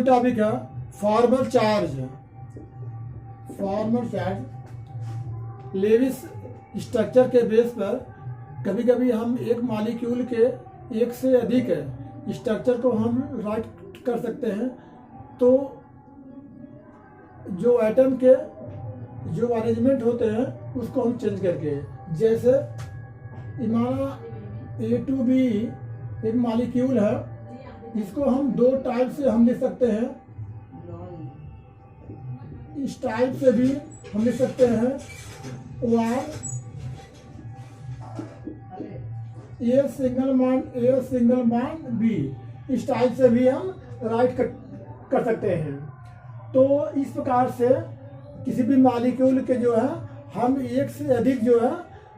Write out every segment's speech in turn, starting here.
Topic है formal charge. Formal charge Lewis structure के base पर कभी कभी हम एक मॉलिक्यूल के एक से अधिक स्ट्रक्चर को हम राइट कर सकते हैं। तो जो एटम के जो अरेंजमेंट होते हैं उसको हम चेंज करके, जैसे हमारा A2B एक मॉलिक्यूल है, इसको हम दो टाइप से हम लिख सकते हैं। इस टाइप से भी हम लिख सकते हैं OR A single bond B, इस टाइप से भी हम राइट कर सकते हैं। तो इस प्रकार से किसी भी मॉलिक्यूल के जो है हम एक से अधिक जो है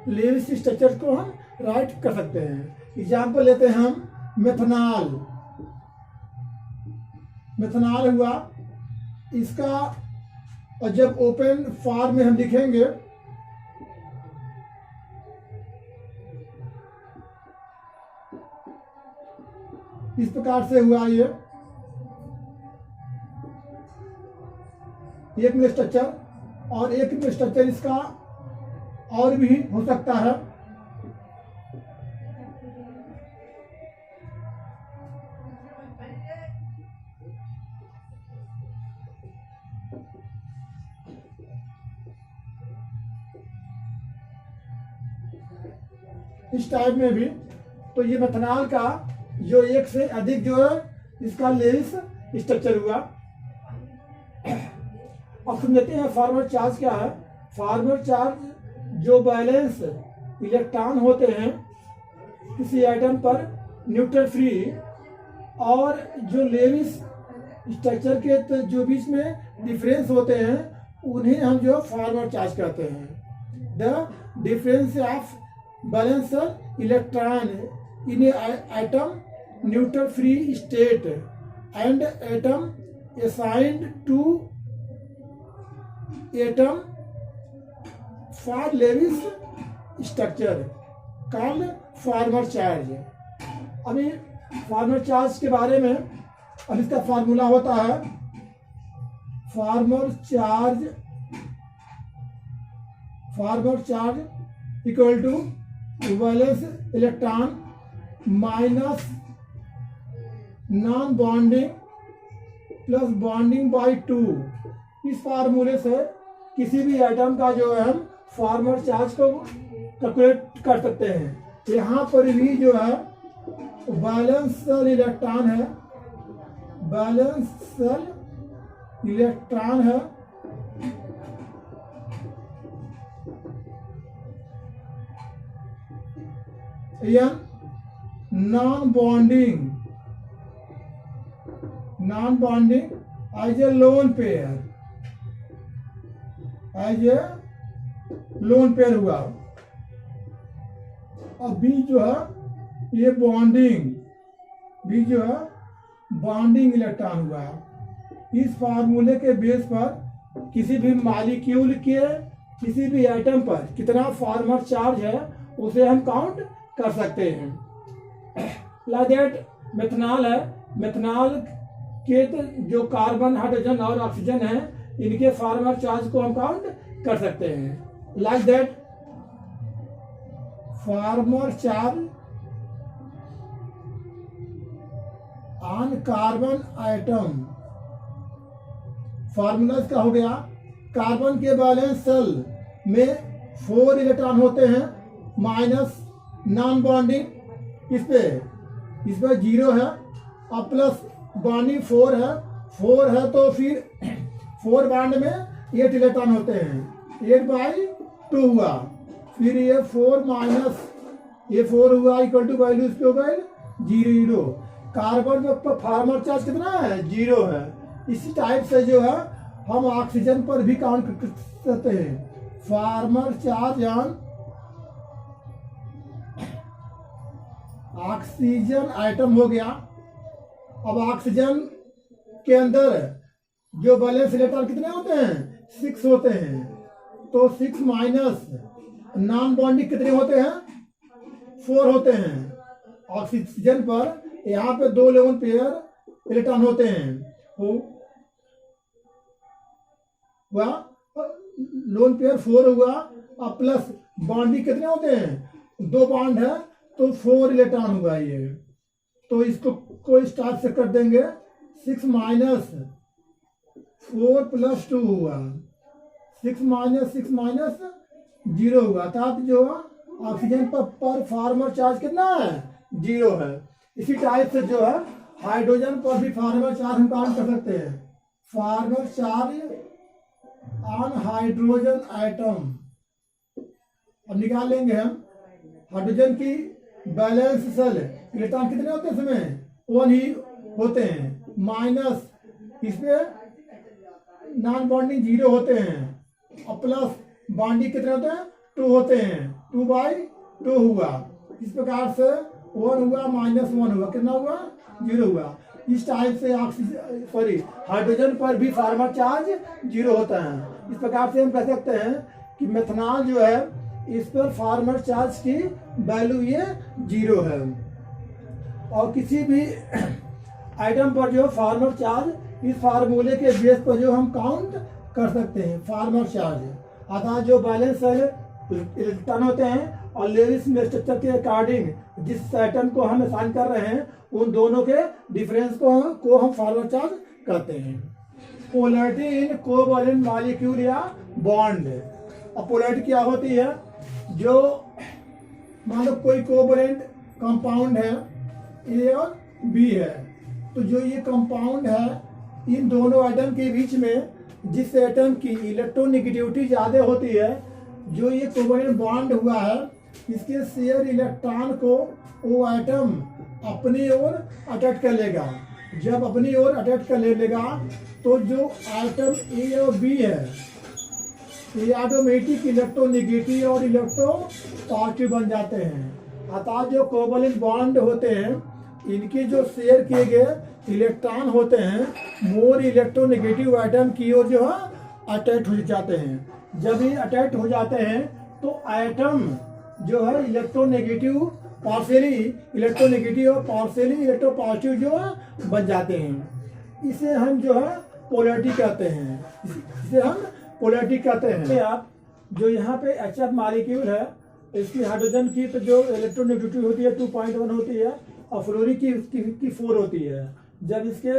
लेविस स्ट्रक्चर को हम राइट कर सकते हैं। एग्जाम्पल लेते हैं हम मेथनॉल हुआ, इसका और जब ओपन फॉर्म में हम लिखेंगे इस प्रकार से हुआ। ये एक में स्ट्रक्चर और एक में स्ट्रक्चर इसका और भी हो सकता है। इस टाइप में भी। तो ये मेथनॉल का जो एक से अधिक जो है इसका लेविस स्ट्रक्चर हुआ। अब समझते हैं फॉर्मल चार्ज क्या है। फॉर्मल चार्ज जो बैलेंस इलेक्ट्रॉन होते हैं किसी एटम पर न्यूट्रल फ्री, और जो लेविस स्ट्रक्चर के जो बीच में डिफरेंस होते हैं उन्हें हम जो फॉर्मल चार्ज कहते हैं। The difference of balance electron in atom neutral free state and atom assigned to atom for Lewis structure called formal charge. अभी फॉर्मल चार्ज के बारे में अब इसका फार्मूला होता है formal charge equal to valence electron minus non bonding plus bonding by 2। इस फार्मूले से किसी भी एटम का जो है हम फॉर्मल चार्ज को कैलकुलेट कर सकते हैं। यहाँ पर भी जो है बैलेंस इलेक्ट्रॉन है, N non bonding as a lone pair हुआ। और B जो है ये बॉन्डिंग इलेक्ट्रॉन हुआ। इस फार्मूले के बेस पर किसी भी मॉलिक्यूल के किसी भी एटम पर कितना फॉर्मल चार्ज है उसे हम काउंट कर सकते हैं। लाइक दैट मेथनॉल है, मेथनॉल के जो कार्बन, हाइड्रोजन और ऑक्सीजन है इनके फॉर्मल चार्ज को हम काउंट कर सकते हैं। Like that formal charge on carbon atom, formula इसका हो गया कार्बन के बैलेंस शेल में 4 इलेक्ट्रॉन होते हैं माइनस नॉन बॉन्डिंग इस पे 0 है और प्लस बॉन्डिंग 4 है तो फिर 4 बॉन्ड में 8 इलेक्ट्रॉन होते हैं, 8/2 हुआ। फिर ये 4 माइनस ये 4 हुआ इक्वल टू वैल्यू इस पे हो गए 0। कार्बन में फॉर्मल चार्ज कितना है 0 है। इसी टाइप से जो है हम ऑक्सीजन पर भी काउंट कर सकते हैं। Formal charge on oxygen atom हो गया। अब ऑक्सीजन के अंदर जो बैलेंस इलेक्ट्रॉन कितने होते हैं 6 होते हैं। तो 6 माइनस नॉन बॉन्डिंग कितने होते हैं 4 होते हैं। ऑक्सीजन पर यहाँ पे 2 लोन पेयर इलेक्ट्रॉन होते हैं। हुआ, लोन पेयर 4 हुआ, अब प्लस बॉन्डिंग कितने होते हैं, 2 बॉन्ड है तो 4 इलेक्ट्रॉन हुआ ये। तो इसको कोई स्टार्ट से कर देंगे, 6 माइनस 4 प्लस 2 हुआ, 6 माइनस 0 हुआ, अर्थात जो ऑक्सीजन पर फार्मर चार्ज कितना है, 0 है। इसी टाइप से जो है हाइड्रोजन पर भी फार्मर चार्ज हम काउंट कर सकते हैं, farmer charge on hydrogen atom. अब निकाल लेंगे हम हाइड्रोजन की बैलेंस सेल, इलेक्ट्रॉन कितने होते हैं इसमें, 1 ही होते हैं, माइनस इसमें नॉन बॉन्डिंग 0 होते हैं, और प्लस बॉन्डिंग कितने होते हैं, 2 होते हैं, 2/2 हुआ। इस प्रकार से 1 हुआ माइनस 1 हुआ, कितना हुआ, 0 हुआ। इस टाइप से ऑक्सीजन हाइड्रोजन पर भी फार्मर चार्ज 0 होता है। इस प्रकार से हम कह सकते हैं कि मेथनॉल जो है इस पर फार्मर चार्ज की वैल्यू ये 0 है। और किसी भी आइटम पर जो फार्मर चार्ज इस फार्मूले के बेस पर जो हम काउंट कर सकते हैं फार्मर चार्ज, अतः जो बैलेंस इलेक्ट्रॉन होते हैं और लेविस में स्ट्रक्चर के अकॉर्डिंग जिस एटम को हम असाइन कर रहे हैं उन दोनों के डिफरेंस को हम फार्मर चार्ज कहते हैं। पोलैरिटी इन कोवैलेंट मॉलिक्यूल या बॉन्ड। अब पोलैरिटी क्या होती है, जो मान लो कोई कोवैलेंट कंपाउंड है ए और बी है, तो जो ये कंपाउंड है इन दोनों एटम के बीच में जिस एटम की इलेक्ट्रोनेगेटिविटी ज़्यादा होती है, जो ये कोवैलेंट बॉन्ड हुआ है, इसके शेयर इलेक्ट्रॉन को वो एटम अपनी ओर अटैच कर लेगा। जब अपनी ओर अटैच कर लेगा तो जो एटम ए और बी है ये ऑटोमेटिक इलेक्ट्रोनेगेटिव और इलेक्ट्रो पॉजिटिव बन जाते हैं। अतः जो कोवैलेंट बॉन्ड होते हैं इनके जो शेयर किए गए इलेक्ट्रॉन होते हैं मोर इलेक्ट्रोनेगेटिव एटम की ओर जो है अटैच हो जाते हैं। जब ये अटैच हो जाते हैं तो एटम जो है इलेक्ट्रोनेगेटिव पार्शियली इलेक्ट्रोनेगेटिव और पार्शियली इलेक्ट्रोपॉजिटिव जो है बन जाते हैं। इसे हम जो है पोलैरिटी कहते हैं, इसे हम पोलैरिटी कहते हैं। आप जो यहाँ पे HF मॉलिक्यूल है इसकी हाइड्रोजन की तो जो इलेक्ट्रोनेगेटिव होती है 2.1 होती है और फ्लोरीन की 4 होती है। जब इसके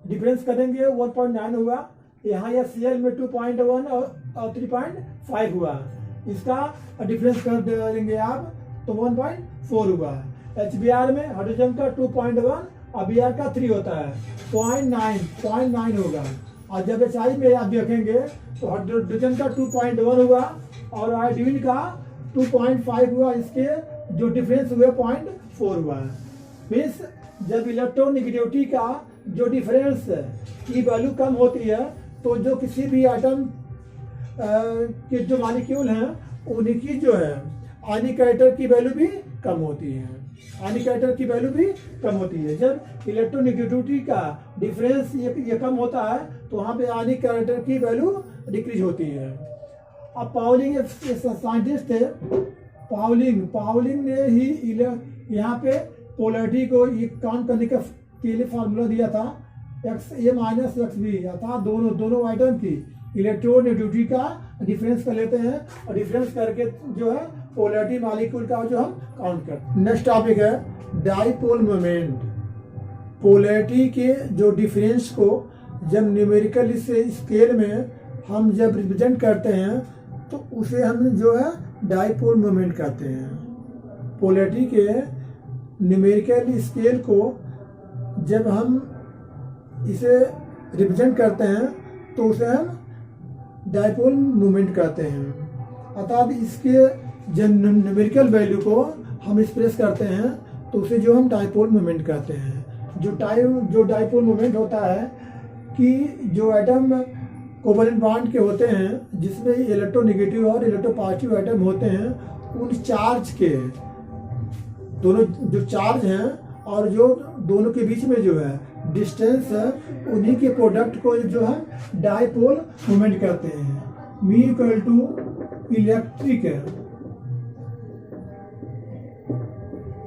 डिफरेंस करेंगे 1.9 हुआ, यहाँ या Cl में 2.1 और 3.5 हुआ, इसका डिफरेंस कर देंगे आप तो 1.4 हुआ। HBr में हाइड्रोजन का 2.1 और Br का 3 होता है, 0.9 होगा। और जब HI में आप देखेंगे तो हाइड्रोजन का 2.1 हुआ और आयोडीन का 2.5 हुआ, इसके जो डिफरेंस हुए 0.4 हुआ। मीन्स जब इलेक्ट्रोनेगेटिविटी का जो डिफरेंस की वैल्यू कम होती है तो जो किसी भी एटम के जो मॉलिक्यूल हैं उनकी जो है आयनिक कैरेक्टर की वैल्यू भी कम होती है, आयनिक कैरेक्टर की वैल्यू भी कम होती है। जब इलेक्ट्रोनेगेटिविटी का डिफरेंस ये कम होता है तो वहाँ पे आयनिक कैरेक्टर की वैल्यू डिक्रीज होती है। अब पाउलिंग साइंटिस्ट थे, पाउलिंग ने ही यहाँ पे पोलैरिटी को ये काउंट करने के लिए फार्मूला दिया था, XA माइनस XB, अर्थात दोनों आइटम की इलेक्ट्रोनेगेटिविटी का डिफरेंस कर लेते हैं और डिफरेंस करके जो है पोलैरिटी मॉलिक्यूल का जो हम काउंट करते हैं। नेक्स्ट टॉपिक है डाइपोल मोमेंट। पोलैरिटी के जो डिफरेंस को जब न्यूमेरिकल स्केल में हम जब रिप्रेजेंट करते हैं तो उसे हम जो है डाइपोल मोमेंट कहते हैं। पोलैरिटी के न्यूमेरिकल स्केल को जब हम इसे रिप्रेजेंट करते हैं तो उसे हम डाइपोल मोमेंट कहते हैं। अर्थात इसके जब न्यूमेरिकल वैल्यू को हम एक्सप्रेस करते हैं तो उसे जो हम डाइपोल मोमेंट कहते हैं। जो डाइपोल मोमेंट होता है कि जो एटम कोवैलेंट बॉन्ड के होते हैं जिसमें इलेक्ट्रोनेगेटिव और इलेक्ट्रोपॉजिटिव एटम होते हैं, उन चार्ज के दोनों जो चार्ज हैं और जो दोनों के बीच में जो है डिस्टेंस है उन्हीं के प्रोडक्ट को जो है डाइपोल मोमेंट कहते हैं। मी equal to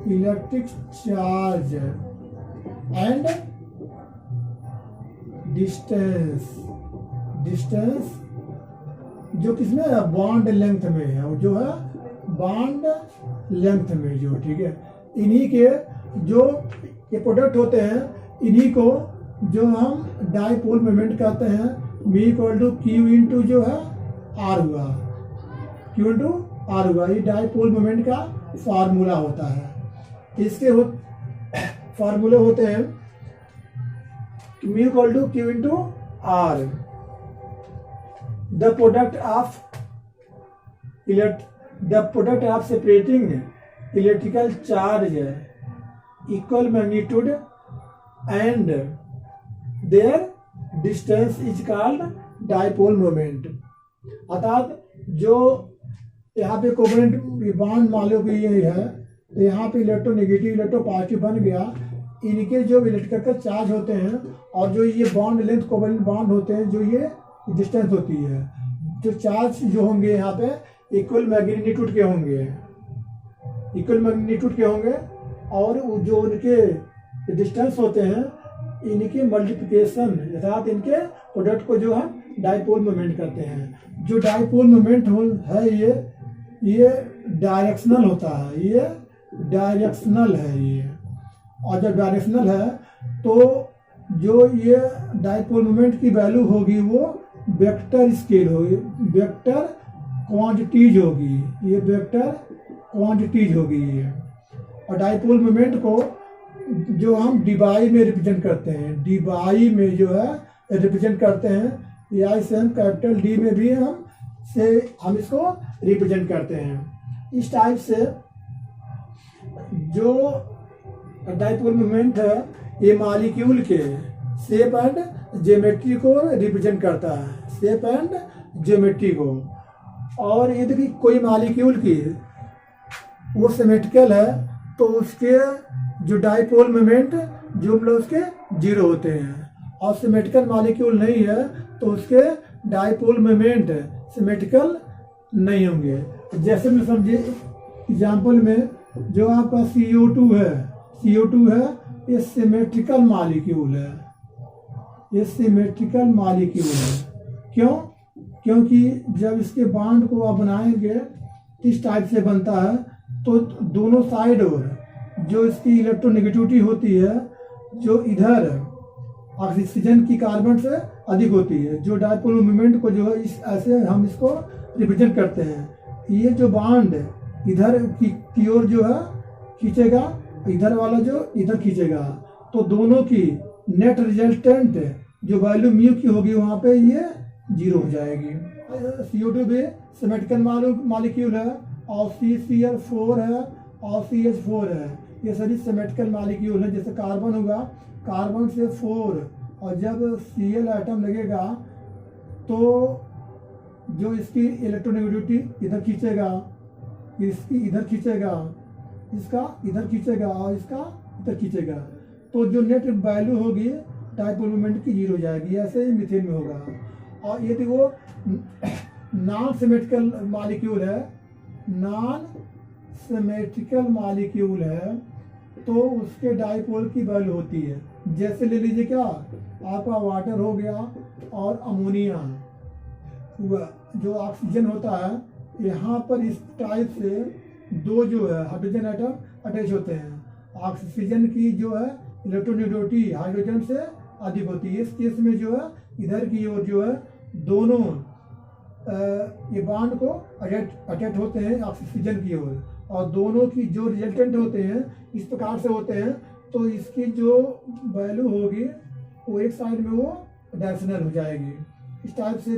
electric charge and distance distance जो किसमें है, बॉन्ड लेंथ में है, और जो है बॉन्ड लेंथ में जो, ठीक है। इन्हीं के जो ये प्रोडक्ट होते हैं, इन्हीं को जो हम डाइपोल मोमेंट कहते हैं। मी इक्वल टू क्यू इंटू जो है आर हुआ, क्यू इंटू आर हुआ। ये डाइपोल मोमेंट का फार्मूला होता है। इसके फार्मूले होते हैं मी equal to Q into R, the product of separating electrical charge equal magnitude and their distance is called dipole moment. अर्थात जो यहाँ पे कोवलेंट बॉन्ड मान लो कि ये है, तो यहाँ पे इलेक्ट्रोनेगेटिव इलेक्ट्रोपॉजिटिव बन गया। इनके जो इलेक्ट्रिकल चार्ज होते हैं और जो ये बॉन्ड लेंथ कोवलेंट बॉन्ड होते हैं, जो ये डिस्टेंस होती है, जो चार्ज जो होंगे यहाँ पे इक्वल मैग्नीट्यूड के होंगे, इक्वल मैग्नीट्यूड के होंगे। और जो उनके डिस्टेंस होते हैं, इनके मल्टीप्लिकेशन अर्थात इनके प्रोडक्ट को जो हम डाइपोल मोमेंट करते हैं। जो डाइपोल मोमेंट है ये डायरेक्शनल होता है, ये डायरेक्शनल है ये। और जब डायरेक्शनल है तो जो ये डाइपोल मोमेंट की वैल्यू होगी वो वेक्टर स्केल होगी, वेक्टर क्वांटिटीज होगी, ये वेक्टर क्वांटिटीज होगी ये। और डाइपोल मोमेंट को जो हम डीबाई में रिप्रेजेंट करते हैं, डीबाई में जो है रिप्रेजेंट करते हैं, या इसे हम कैपिटल डी में भी हम इसको रिप्रेजेंट करते हैं। इस टाइप से जो डाइपोल मोमेंट है ये मॉलिक्यूल के शेप एंड ज्योमेट्री को रिप्रेजेंट करता है, शेप एंड ज्योमेट्री को। और यदि कोई मॉलिक्यूल की वो सिमेट्रिकल है तो उसके जो डाइपोल मोमेंट जो मतलब उसके जीरो होते हैं, और सिमेट्रिकल मॉलिक्यूल नहीं है तो उसके डाइपोल मोमेंट सिमेट्रिकल नहीं होंगे। जैसे मैं समझिए एग्जाम्पल में जो आपका CO2 है, CO2 है, ये सिमेट्रिकल मॉलिक्यूल है, ये सिमेट्रिकल मॉलिक्यूल है। क्यों? क्योंकि जब इसके बॉन्ड को आप बनाएंगे इस टाइप से बनता है, तो दोनों साइड और जो इसकी इलेक्ट्रोनेगेटिविटी होती है, जो इधर ऑक्सीजन की कार्बन से अधिक होती है, जो डाइपोल मोमेंट को जो है इस ऐसे हम इसको रिप्रेजेंट करते हैं। ये जो बॉन्ड इधर की ओर जो है खींचेगा, इधर वाला जो इधर खींचेगा, तो दोनों की नेट रिजल्टेंट जो वैल्यू म्यू की होगी वहाँ पे ये जीरो हो जाएगी। CO2 भी सिमेट्रिकल मॉलिक्यूल है, और CCl4 है और CH4 है, ये सभी सिमेट्रिकल मॉलिक्यूल है। जैसे कार्बन होगा, कार्बन से 4, और जब Cl आइटम लगेगा तो जो इसकी इलेक्ट्रोनेगेटिविटी इधर खींचेगा, इसकी इधर खींचेगा, इसका इधर खींचेगा और इसका इधर खींचेगा, तो जो नेट वैल्यू होगी डाइपोल मोमेंट की जीरो हो जाएगी। ऐसे ही मीथेन में होगा। और यदि वो नॉन सिमेट्रिकल मॉलिक्यूल है, नॉन सिमेट्रिकल मॉलिक्यूल है, तो उसके डाइपोल की वैल्यू होती है। जैसे ले लीजिए क्या, आपका वाटर हो गया और अमोनिया हुआ, जो ऑक्सीजन होता है, यहाँ पर इस टाइप से दो जो है हाइड्रोजन आइटम अटैच होते हैं। ऑक्सीजन की जो है इलेक्ट्रोनेगेटिविटी हाइड्रोजन से अधिक होती है। इस केस में जो है इधर की ओर जो है दोनों ये बॉन्ड को अटैच होते हैं ऑक्सीजन की ओर, और दोनों की जो रिजल्टेंट होते हैं इस प्रकार से होते हैं, तो इसकी जो वैल्यू होगी वो एक साइड में वो डायरेक्शनल हो जाएगी। इस टाइप से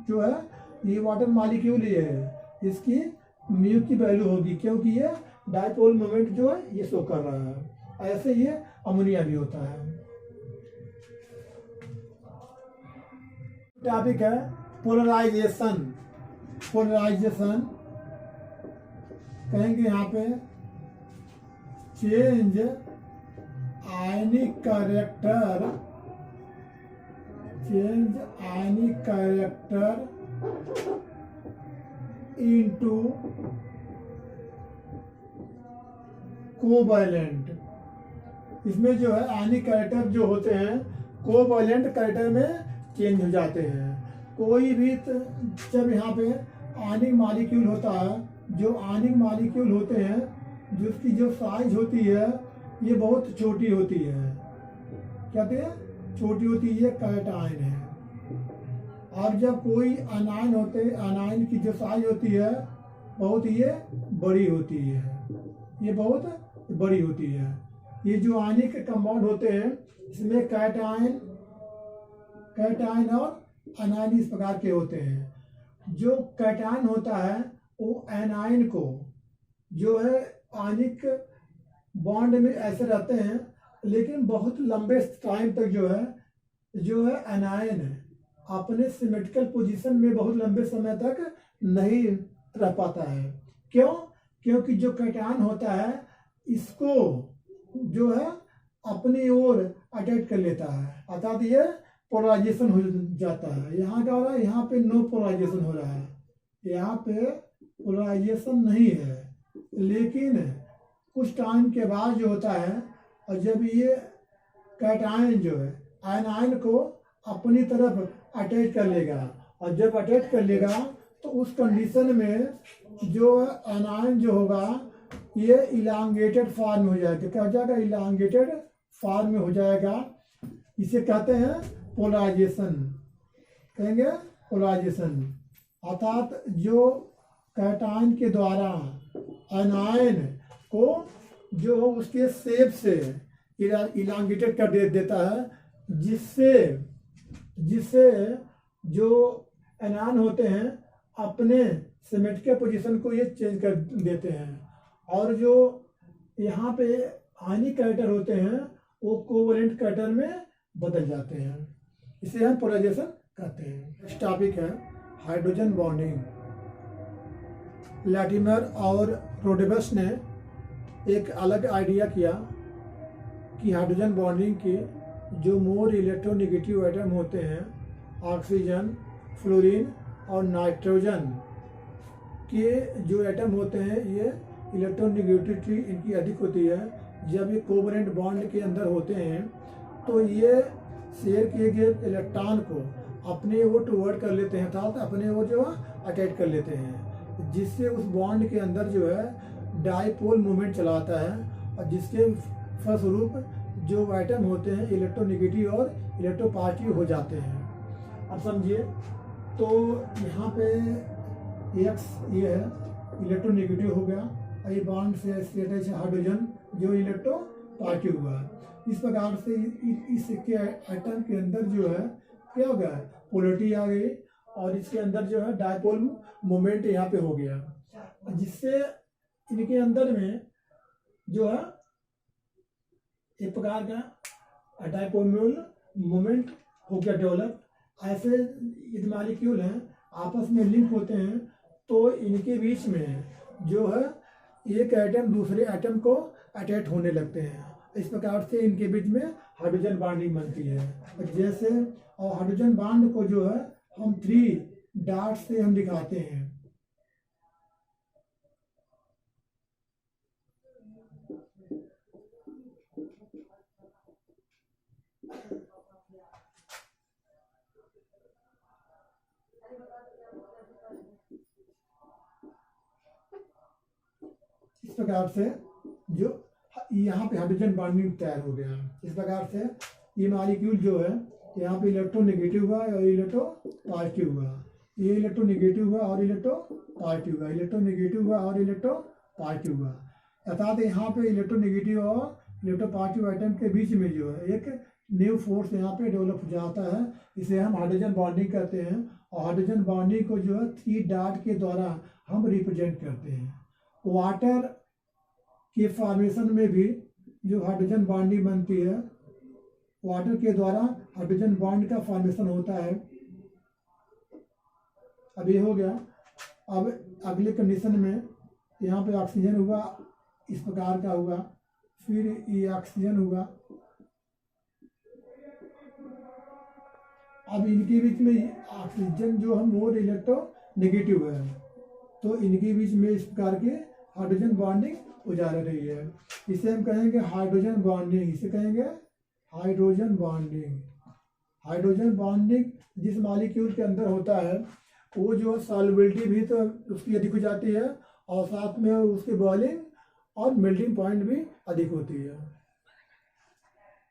जो है ये वाटर मॉलिक्यूल ये है, इसकी म्यू की वैल्यू होगी, क्योंकि ये डाइपोल मोमेंट जो है ये शो कर रहा है। ऐसे ये अमोनिया भी होता है। टॉपिक है पोलराइजेशन। पोलराइजेशन कहेंगे यहाँ पे चेंज आयनिक कैरेक्टर, चेंज आयनिक कैरेक्टर इनटू कोवैलेंट। इसमें जो है आयनिक कैरेक्टर जो होते हैं कोवैलेंट कैरेक्टर में चेंज हो जाते हैं। कोई भी जब यहाँ पे आयनिक मॉलिक्यूल होता है, जो आयनिक मॉलिक्यूल होते हैं जिसकी जो साइज होती है ये बहुत छोटी होती है, क्या कहते हैं, छोटी होती है, ये कैटायन है। और जब कोई अनायन होते हैं, अनायन की जो साइज होती है बहुत ये बड़ी होती है, ये बहुत बड़ी होती है। ये जो आयनिक कंपाउंड होते हैं इसमें कैटायन और अनायन इस प्रकार के होते हैं। जो कैटायन होता है वो एनायन को जो है आयनिक बॉन्ड में ऐसे रहते हैं, लेकिन बहुत लंबे टाइम तक जो है एनायन अपने सिमेट्रिकल पोजीशन में बहुत लंबे समय तक नहीं रह पाता है। क्यों? क्योंकि जो कैटायन होता है इसको जो है अपनी ओर अटैच कर लेता है, अर्थात ये पोलराइजेशन हो जाता है। यहाँ क्या हो रहा है, यहाँ पे नो पोलराइजेशन हो रहा है, यहाँ पे पोलराइजेशन नहीं है। लेकिन कुछ टाइम के बाद जो होता है, और जब ये कैटायन जो है आयनायन को अपनी तरफ अटैच कर लेगा, और जब अटैच कर लेगा तो उस कंडीशन में जो आयनायन जो होगा ये इलांगेटेड फॉर्म में हो जाएगा। क्या हो जाएगा? इलांगेटेड फॉर्म में हो जाएगा। इसे कहते हैं पोलराइजेशन, कहेंगे पोलराइजेशन। अर्थात जो कैटायन के द्वारा आयनायन को जो उसके शेप से इलांगेटेड कर देता है, जिससे जो आयनायन होते हैं अपने सिमेट्रिकल पोजीशन को ये चेंज कर देते हैं, और जो यहाँ पे आयनिक कैरेक्टर होते हैं वो कोवैलेंट कैरेक्टर में बदल जाते हैं। इसे हम पोलराइजेशन कहते हैं। नेक्स्ट टॉपिक है हाइड्रोजन बॉन्डिंग। लैटिमर और रोडेबस ने एक अलग आइडिया किया कि हाइड्रोजन बॉन्डिंग के जो मोर इलेक्ट्रोनेगेटिव एटम होते हैं, ऑक्सीजन, फ्लोरीन और नाइट्रोजन के जो एटम होते हैं ये इलेक्ट्रोनेगेटिविटी इनकी अधिक होती है। जब ये कोवैलेंट बॉन्ड के अंदर होते हैं तो ये शेयर किए गए इलेक्ट्रॉन को अपने ओर टुवर्ड कर लेते हैं, अर्थात अपने ओर जो है अटैच कर लेते हैं, जिससे उस बॉन्ड के अंदर जो है डाइपोल मूवमेंट चलाता है, और जिसके फलस्वरूप जो एटम होते हैं इलेक्ट्रोनेगेटिव और इलेक्ट्रोपॉजिटिव हो जाते हैं। अब समझिए, तो यहाँ पे एक्स ये है इलेक्ट्रोनेगेटिव हो गया, और ये बॉन्ड से स्टेटस है हाइड्रोजन जो इलेक्ट्रोपॉजिटिव हुआ। इस प्रकार से इसके एटम के अंदर जो है क्या हो गया, पोलरिटी आ गई, और इसके अंदर जो है डाइपोल मोमेंट यहाँ पे हो गया, जिससे इनके अंदर में जो है एक प्रकार का डाइपोल मोमेंट हो गया डेवलप। ऐसे ये मॉलिक्यूल हैं आपस में लिंक होते हैं, तो इनके बीच में जो है एक एटम दूसरे एटम को अटैच होने लगते हैं। इस प्रकार से इनके बीच में हाइड्रोजन बॉन्डिंग बनती है। जैसे और हाइड्रोजन बॉन्ड को जो है हम 3 डॉट से हम दिखाते हैं। इस प्रकार से जो यहाँ पे हाइड्रोजन बॉन्डिंग तैयार हो गया। इस प्रकार से ये मॉलिक्यूल जो है यहाँ पे इलेक्ट्रोनेगेटिव हुआ और इलेक्ट्रोपॉजिटिव हुआ, ये इलेक्ट्रोनेगेटिव हुआ और इलेक्ट्रोपॉजिटिव हुआ, इलेक्ट्रोनेगेटिव हुआ और इलेक्ट्रोपॉजिटिव हुआ। अर्थात यहाँ पे इलेक्ट्रोनेगेटिव और इलेक्ट्रोपॉजिटिव आइटम के बीच में जो है एक न्यू फोर्स यहाँ पे डेवलप हो जाता है। इसे हम हाइड्रोजन बॉन्डिंग कहते हैं, और हाइड्रोजन बॉन्डिंग को जो है 3 डॉट के द्वारा हम रिप्रेजेंट करते हैं। वाटर के फॉर्मेशन में भी जो हाइड्रोजन बॉन्डिंग बनती है, वाटर के द्वारा हाइड्रोजन बॉन्ड का फॉर्मेशन होता है। अब ये हो गया। अब अगले कंडीशन में यहाँ पे ऑक्सीजन हुआ, इस प्रकार का हुआ, फिर ये ऑक्सीजन हुआ। अब इनके बीच में ऑक्सीजन जो हम मोर इलेक्ट्रोनेगेटिव है, तो इनके बीच में इस प्रकार के हाइड्रोजन बॉन्डिंग हो जा रही है। इसे हम कहेंगे हाइड्रोजन बॉन्डिंग, इसे कहेंगे हाइड्रोजन बॉन्डिंग। हाइड्रोजन बॉन्डिंग जिस मॉलिक्यूल के अंदर होता है वो जो सॉल्युबिलिटी भी तो उसकी अधिक हो जाती है और साथ में उसकी बॉइलिंग और मेल्टिंग पॉइंट भी अधिक होती है।